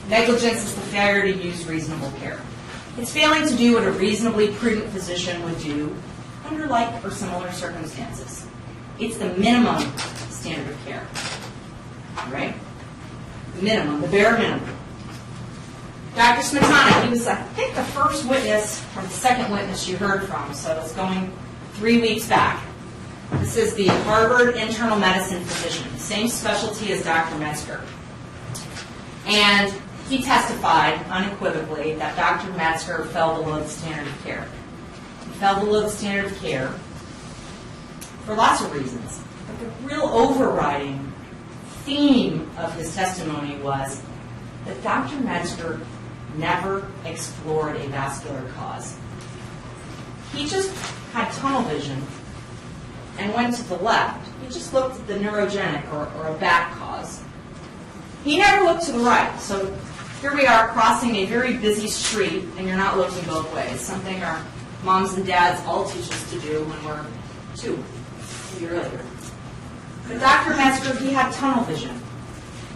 Negligence is the failure to use reasonable care. It's failing to do what a reasonably prudent physician would do under like or similar circumstances. It's the minimum standard of care, right? The minimum, the bare minimum. Dr. Smetana, he was, I think, the first witness or the second witness you heard from, so it's going 3 weeks back. This is the Harvard internal medicine physician, the same specialty as Dr. Metzger. And he testified unequivocally that Dr. Metzger fell below the standard of care. He fell below the standard of care for lots of reasons. But the real overriding theme of his testimony was that Dr. Metzger never explored a vascular cause. He just had tunnel vision and went to the left. He just looked at the neurogenic or a back cause. He never looked to the right. So here we are crossing a very busy street, and you're not looking both ways, something our moms and dads all teach us to do when we're 2, maybe earlier. But Dr. Metzger, he had tunnel vision.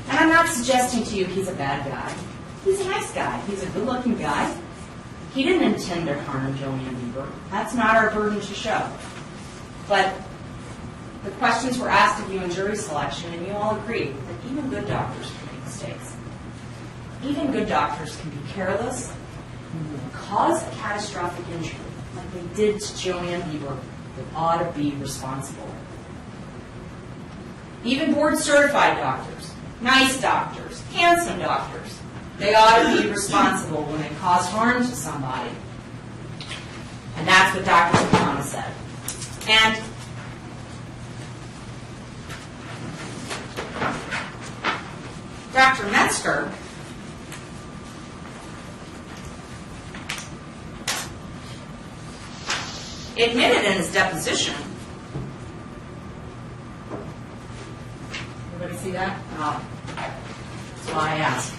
And I'm not suggesting to you he's a bad guy. He's a nice guy. He's a good-looking guy. He didn't intend to harm Joan Beber. That's not our burden to show. But the questions were asked of you in jury selection, and you all agreed that even good doctors can make mistakes. Even good doctors can be careless and cause a catastrophic injury, like they did to Joan Beber, that ought to be responsible. Even board-certified doctors, nice doctors, handsome doctors, they ought to be responsible when they cause harm to somebody. And that's what Dr. Smetana said. And Dr. Metzger admitted in his deposition. Everybody see that? Oh, that's why I asked.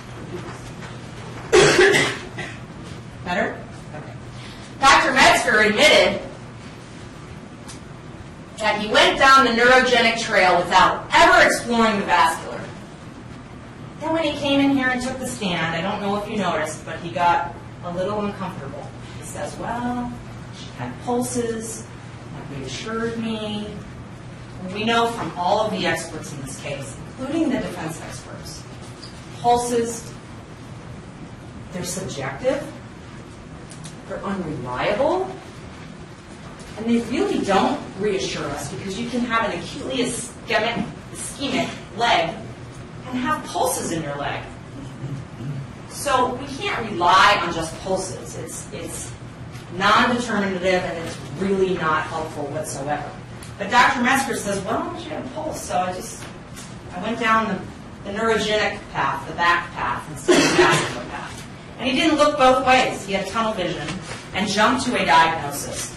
Better? Okay. Dr. Metzger admitted that he went down the neurogenic trail without ever exploring the vascular. Then when he came in here and took the stand, I don't know if you noticed, but he got a little uncomfortable. He says, well, she had pulses, that reassured me. And we know from all of the experts in this case, including the defense experts, pulses, they're subjective, they're unreliable, and they really don't reassure us because you can have an acutely ischemic leg and have pulses in your leg. So we can't rely on just pulses. It's non-determinative and it's really not helpful whatsoever. But Dr. Metzger says, well, she had a pulse, so I went down the neurogenic path, the back path, instead of the vascular path. And he didn't look both ways. He had tunnel vision and jumped to a diagnosis.